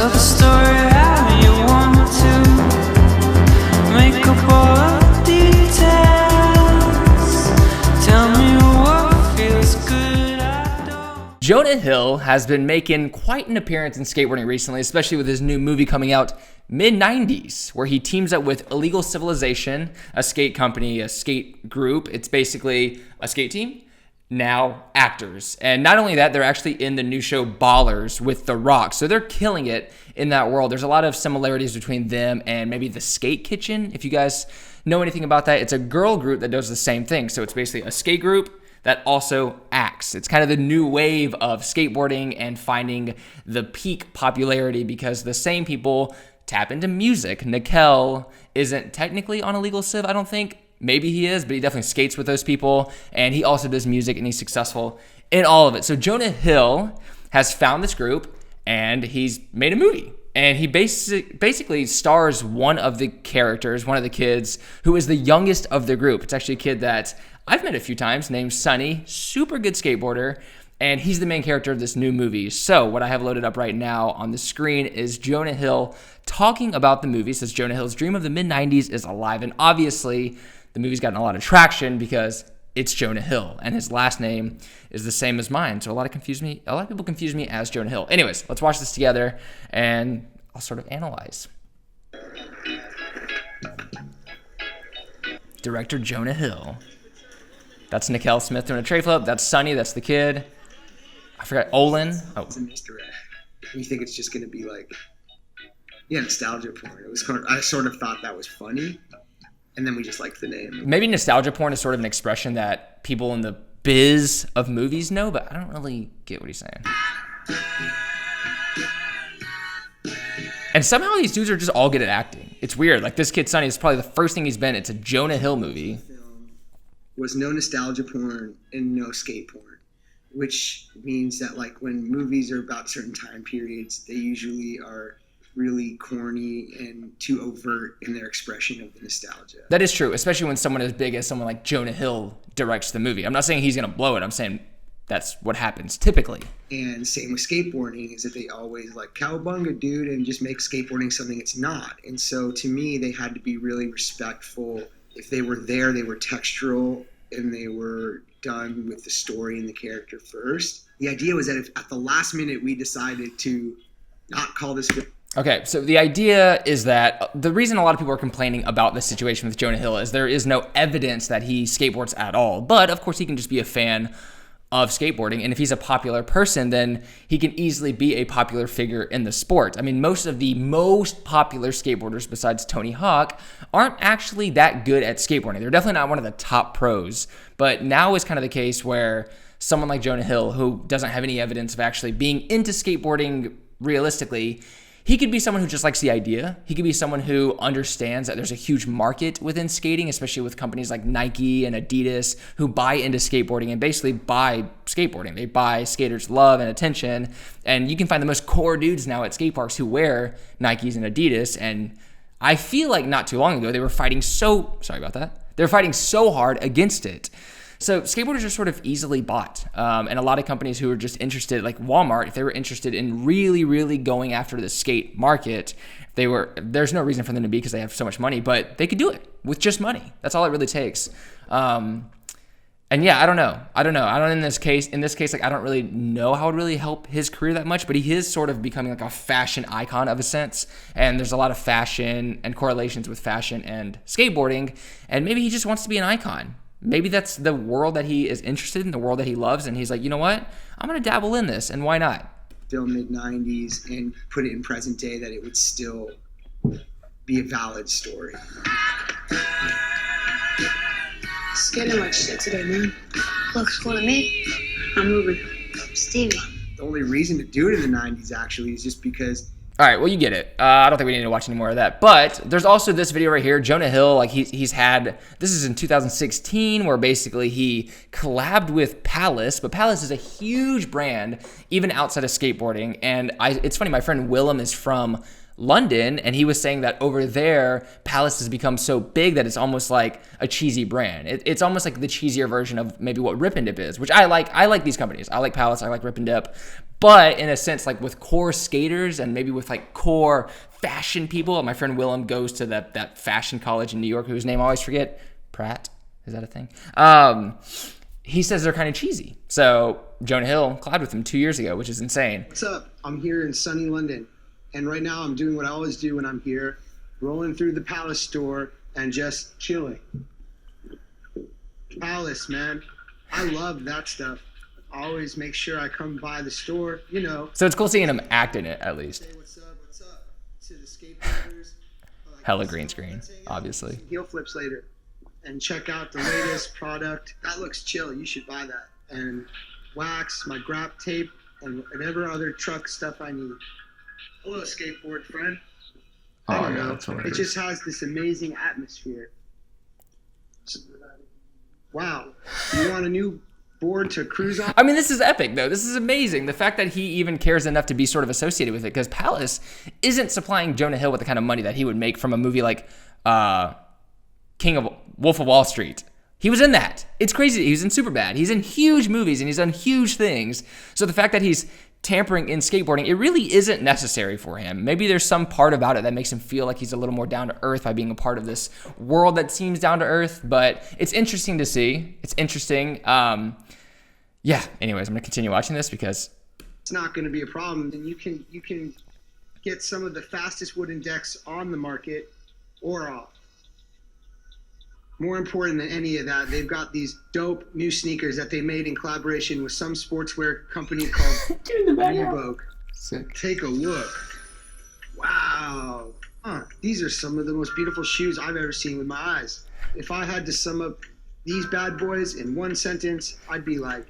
Tell the story how you want to. Make up all the details. Tell me what feels good. I don't. Jonah Hill has been making quite an appearance in skateboarding recently, especially with his new movie coming out mid-90s, where he teams up with Illegal Civilization, a skate company, a skate group. It's basically a skate team, now actors. And not only that, they're actually in the new show Ballers with The Rock. So they're killing it in that world. There's a lot of similarities between them and maybe the Skate Kitchen. If you guys know anything about that, it's a girl group that does the same thing. So it's basically a skate group that also acts. It's kind of the new wave of skateboarding and finding the peak popularity because the same people tap into music. Nickel isn't technically on Illegal Civ, I don't think. Maybe he is, but he definitely skates with those people. And he also does music, and he's successful in all of it. So Jonah Hill has found this group, and he's made a movie. And he basically stars one of the characters, one of the kids, who is the youngest of the group. It's actually a kid that I've met a few times named Sunny, super good skateboarder. And he's the main character of this new movie. So what I have loaded up right now on the screen is Jonah Hill talking about the movie. It says Jonah Hill's dream of the mid-90s is alive. And obviously, the movie's gotten a lot of traction because it's Jonah Hill. And his last name is the same as mine. So a lot of people confuse me as Jonah Hill. Anyways, let's watch this together and I'll sort of analyze. Director Jonah Hill. That's Nickel Smith doing a tray flip. That's Sunny. That's the kid. I forgot Olin. Oh, it's a misdirect. You think it's just going to be like, nostalgia porn. It was I sort of thought that was funny, and then we just liked the name. Maybe nostalgia porn is sort of an expression that people in the biz of movies know, but I don't really get what he's saying. And somehow these dudes are just all good at acting. It's weird. Like this kid Sunny is probably the first thing he's been. It's a Jonah Hill movie. Was no nostalgia porn and no skate porn, which means that like when movies are about certain time periods, they usually are really corny and too overt in their expression of the nostalgia. That is true, especially when someone as big as someone like Jonah Hill directs the movie. I'm not saying he's going to blow it. I'm saying that's what happens typically. And same with skateboarding is that they always like cowabunga, dude, and just make skateboarding something it's not. And so to me, they had to be really respectful. If they were there, they were textural and they were done with the story and the character first. The idea was that if at the last minute we decided to not call this... Okay, so the idea is that the reason a lot of people are complaining about this situation with Jonah Hill is there is no evidence that he skateboards at all. But of course he can just be a fan of skateboarding. And if he's a popular person, then he can easily be a popular figure in the sport. I mean, most of the most popular skateboarders besides Tony Hawk aren't actually that good at skateboarding. They're definitely not one of the top pros. But now is kind of the case where someone like Jonah Hill, who doesn't have any evidence of actually being into skateboarding realistically, he could be someone who just likes the idea. He could be someone who understands that there's a huge market within skating, especially with companies like Nike and Adidas who buy into skateboarding and basically buy skateboarding. They buy skaters' love and attention. And you can find the most core dudes now at skate parks who wear Nikes and Adidas. And I feel like not too long ago, they were fighting sorry about that. They were fighting so hard against it. So skateboarders are sort of easily bought. And a lot of companies who are just interested, like Walmart, if they were interested in really, really going after the skate market, there's no reason for them to be because they have so much money, but they could do it with just money. That's all it really takes. And yeah, I don't know. In this case, like I don't really know how it would really help his career that much, but he is sort of becoming like a fashion icon of a sense. And there's a lot of fashion and correlations with fashion and skateboarding. And maybe he just wants to be an icon. Maybe that's the world that he is interested in, the world that he loves, and he's like, you know what? I'm going to dabble in this, and why not? Still mid-90s and put it in present day that it would still be a valid story. Skating like shit today, man. Looks cool to me. I'm moving. Stevie. The only reason to do it in the 90s, actually, is just because... All right, well, you get it. I don't think we need to watch any more of that. But there's also this video right here. Jonah Hill, like he's had, this is in 2016, where basically he collabed with Palace. But Palace is a huge brand, even outside of skateboarding. And it's funny, my friend Willem is from London, and he was saying that over there, Palace has become so big that it's almost like a cheesy brand. It's almost like the cheesier version of maybe what Rip and Dip is, which I like. I like these companies. I like Palace. I like Rip and Dip. But in a sense, like with core skaters and maybe with like core fashion people, my friend Willem goes to that fashion college in New York, whose name I always forget. Pratt, is that a thing? He says they're kind of cheesy. So Jonah Hill collabed with him 2 years ago, which is insane. What's up? I'm here in sunny London, and right now I'm doing what I always do when I'm here, rolling through the Palace store and just chilling. Palace, man. I love that stuff. I always make sure I come by the store, you know. So it's cool seeing him act in it, at least. Say what's up to the skateboarders. Hella green screen, obviously. Heel flips later. And check out the latest product. That looks chill. You should buy that. And wax, my grap tape, and whatever other truck stuff I need. Hello, skateboard friend. I don't know. It just has this amazing atmosphere. Wow. You want a new board to cruise on? I mean, this is epic, though. This is amazing. The fact that he even cares enough to be sort of associated with it, because Palace isn't supplying Jonah Hill with the kind of money that he would make from a movie like Wolf of Wall Street. He was in that. It's crazy. He was in Superbad. He's in huge movies, and he's done huge things. So the fact that he's tampering in skateboarding, it really isn't necessary for him. Maybe there's some part about it that makes him feel like he's a little more down to earth by being a part of this world that seems down to earth, but it's interesting to see. It's interesting. Yeah, anyways, I'm going to continue watching this because it's not going to be a problem. And you can get some of the fastest wooden decks on the market or off. More important than any of that, they've got these dope new sneakers that they made in collaboration with some sportswear company called Reebok. Sick. Take a look. Wow. These are some of the most beautiful shoes I've ever seen with my eyes. If I had to sum up these bad boys in one sentence, I'd be like,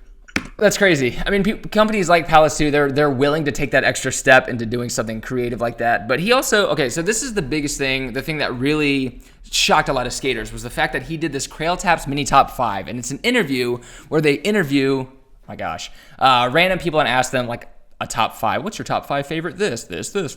that's crazy. I mean, companies like Palace too, they're willing to take that extra step into doing something creative like that. But he also, okay, so this is the biggest thing, the thing that really shocked a lot of skaters was the fact that he did this Crail Taps mini top 5. And it's an interview where they interview, random people and ask them like a top 5. What's your top 5 favorite this,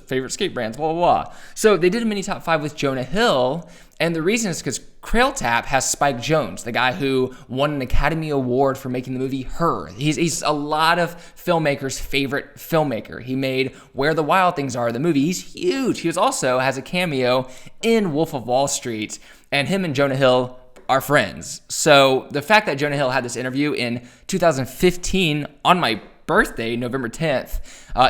favorite skate brands, blah, blah, blah. So they did a mini top 5 with Jonah Hill. And the reason is because Crail Tap has Spike Jonze, the guy who won an Academy Award for making the movie Her. He's a lot of filmmakers' favorite filmmaker. He made Where the Wild Things Are, the movie. He's huge. He also has a cameo in Wolf of Wall Street. And him and Jonah Hill are friends. So the fact that Jonah Hill had this interview in 2015 on my birthday, November 10th,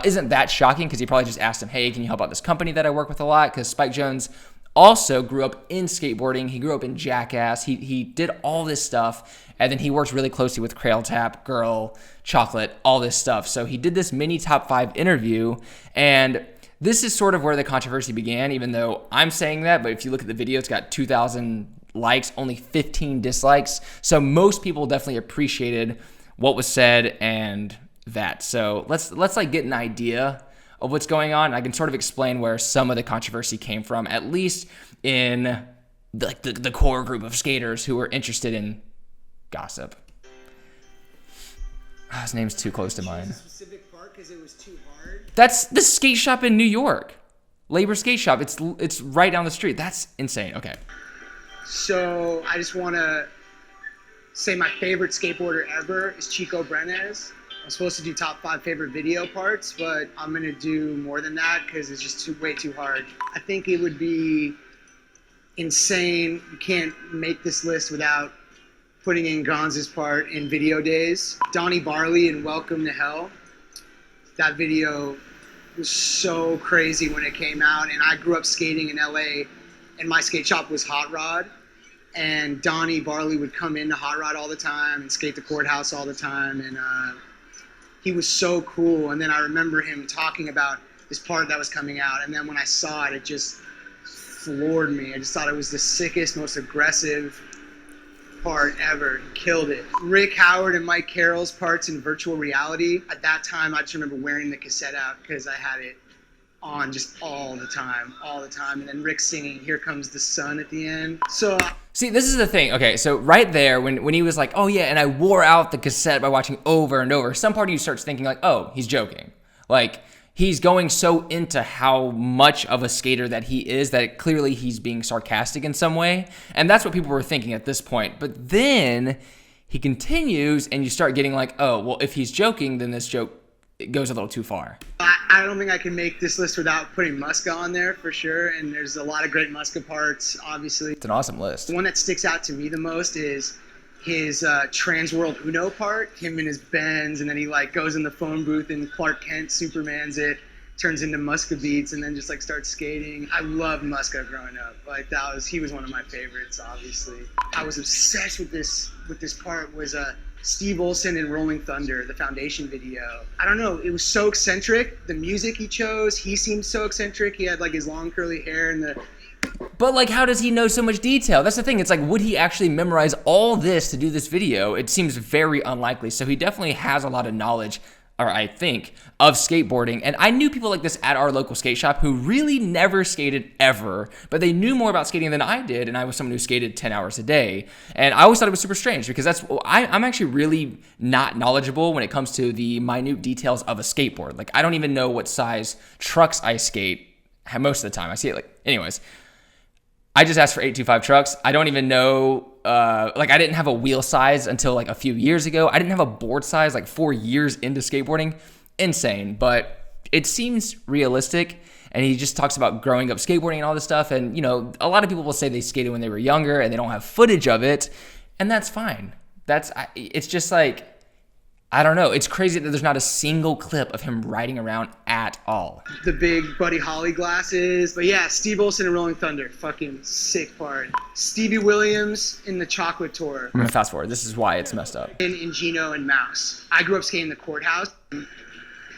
isn't that shocking because he probably just asked him, hey, can you help out this company that I work with a lot? Because Spike Jonze also grew up in skateboarding. He grew up in Jackass. He did all this stuff, and then he works really closely with Crail Tap, Girl, Chocolate, all this stuff. So he did this mini top 5 interview, and this is sort of where the controversy began, even though I'm saying that, but if you look at the video, it's got 2,000 likes, only 15 dislikes. So most people definitely appreciated what was said and that. So let's like get an idea of what's going on. I can sort of explain where some of the controversy came from, at least in the core group of skaters who were interested in gossip. His name's too close to mine. specific part because it was too hard. That's the skate shop in New York. Labor Skate Shop. It's right down the street. That's insane. Okay. So I just want to say my favorite skateboarder ever is Chico Brenes. I'm supposed to do top 5 favorite video parts, but I'm going to do more than that because it's just way too hard. I think it would be insane. You can't make this list without putting in Gonz's part in Video Days. Donnie Barley and Welcome to Hell. That video was so crazy when it came out, and I grew up skating in LA, and my skate shop was Hot Rod, and Donnie Barley would come into Hot Rod all the time and skate the courthouse all the time, and he was so cool. And then I remember him talking about this part that was coming out, and then when I saw it, it just floored me. I just thought it was the sickest, most aggressive part ever. He killed it. Rick Howard and Mike Carroll's parts in virtual reality. At that time, I just remember wearing the cassette out because I had it on just all the time. And then Rick singing Here Comes the Sun at the end. So see, this is the thing. Okay, so right there, when he was like, oh yeah, and I wore out the cassette by watching over and over, some part of you starts thinking like, oh, he's joking. Like, he's going so into how much of a skater that he is that clearly he's being sarcastic in some way. And that's what people were thinking at this point. But then he continues and you start getting like, oh, well, if he's joking, then this joke it goes a little too far. I don't think I can make this list without putting Muska on there for sure. And there's a lot of great Muska parts, obviously. It's an awesome list. The one that sticks out to me the most is his Trans World Uno part, him in his Benz, and then he like goes in the phone booth and Clark Kent Supermans it, turns into Muska beats, and then just like starts skating. I loved Muska growing up. Like he was one of my favorites, obviously. I was obsessed with this part was Steve Olson in Rolling Thunder, the Foundation video. I don't know, it was so eccentric. The music he chose, he seemed so eccentric. He had like his long curly hair and the... But like, how does he know so much detail? That's the thing. It's like, would he actually memorize all this to do this video? It seems very unlikely. So he definitely has a lot of knowledge, or I think, of skateboarding. And I knew people like this at our local skate shop who really never skated ever, but they knew more about skating than I did, and I was someone who skated 10 hours a day. And I always thought it was super strange because I'm actually really not knowledgeable when it comes to the minute details of a skateboard. Like, I don't even know what size trucks I skate most of the time. I see it like, anyways. I just asked for 825 trucks. I don't even know, I didn't have a wheel size until like a few years ago. I didn't have a board size like 4 years into skateboarding. Insane, but it seems realistic. And he just talks about growing up skateboarding and all this stuff. And, you know, a lot of people will say they skated when they were younger and they don't have footage of it. And that's fine. It's just like, I don't know. It's crazy that there's not a single clip of him riding around at all. The big Buddy Holly glasses. But yeah, Steve Olson in Rolling Thunder. Fucking sick part. Stevie Williams in the Chocolate Tour. I'm gonna fast forward. This is why it's messed up. In Gino and Mouse. I grew up skating the Courthouse.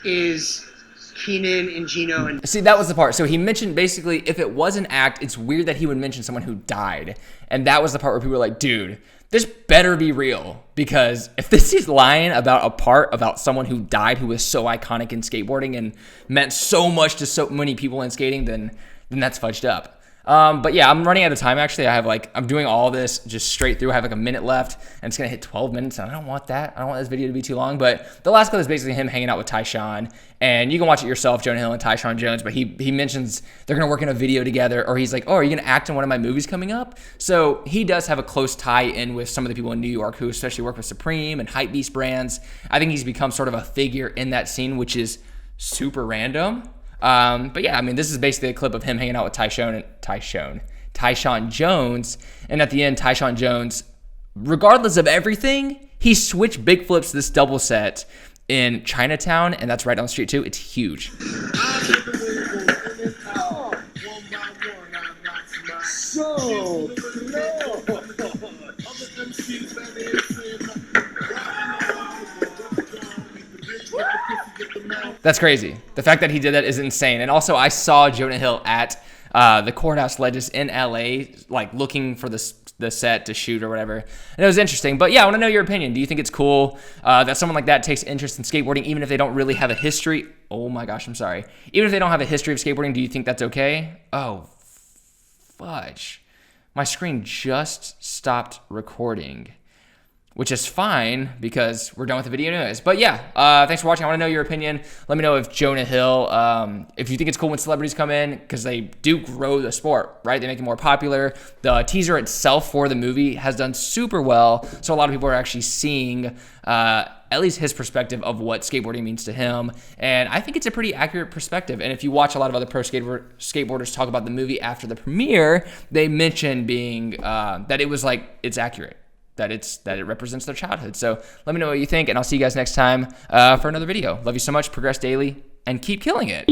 Is Keenan and Gino and... See, that was the part. So he mentioned basically if it was an act, it's weird that he would mention someone who died. And that was the part where people were like, dude, this better be real, because if this is lying about a part about someone who died who was so iconic in skateboarding and meant so much to so many people in skating, then that's fudged up. But yeah, I'm running out of time. Actually, I'm doing all this just straight through. I have like a minute left and it's going to hit 12 minutes. And I don't want that. I don't want this video to be too long, but the last clip is basically him hanging out with Tyshawn, and you can watch it yourself, Jonah Hill and Tyshawn Jones, but he mentions they're going to work in a video together, or he's like, oh, are you going to act in one of my movies coming up? So he does have a close tie in with some of the people in New York who especially work with Supreme and Hypebeast brands. I think he's become sort of a figure in that scene, which is super random. But yeah, I mean, this is basically a clip of him hanging out with Tyshawn Jones. And at the end, Tyshawn Jones, regardless of everything, he switched big flips this double set in Chinatown, and that's right down the street too. It's huge. That's crazy. The fact that he did that is insane. And also, I saw Jonah Hill at the Courthouse Ledges in LA, like looking for the set to shoot or whatever. And it was interesting. But yeah, I want to know your opinion. Do you think it's cool that someone like that takes interest in skateboarding, even if they don't really have a history? Oh my gosh, I'm sorry. Even if they don't have a history of skateboarding, do you think that's okay? Oh, fudge. My screen just stopped recording, which is fine because we're done with the video anyways. But yeah, thanks for watching. I want to know your opinion. Let me know if Jonah Hill, if you think it's cool when celebrities come in, because they do grow the sport, right? They make it more popular. The teaser itself for the movie has done super well, so a lot of people are actually seeing at least his perspective of what skateboarding means to him. And I think it's a pretty accurate perspective. And if you watch a lot of other pro skateboarders talk about the movie after the premiere, they mention being that it was like, it's accurate. That it represents their childhood. So let me know what you think, and I'll see you guys next time for another video. Love you so much. Progress daily and keep killing it.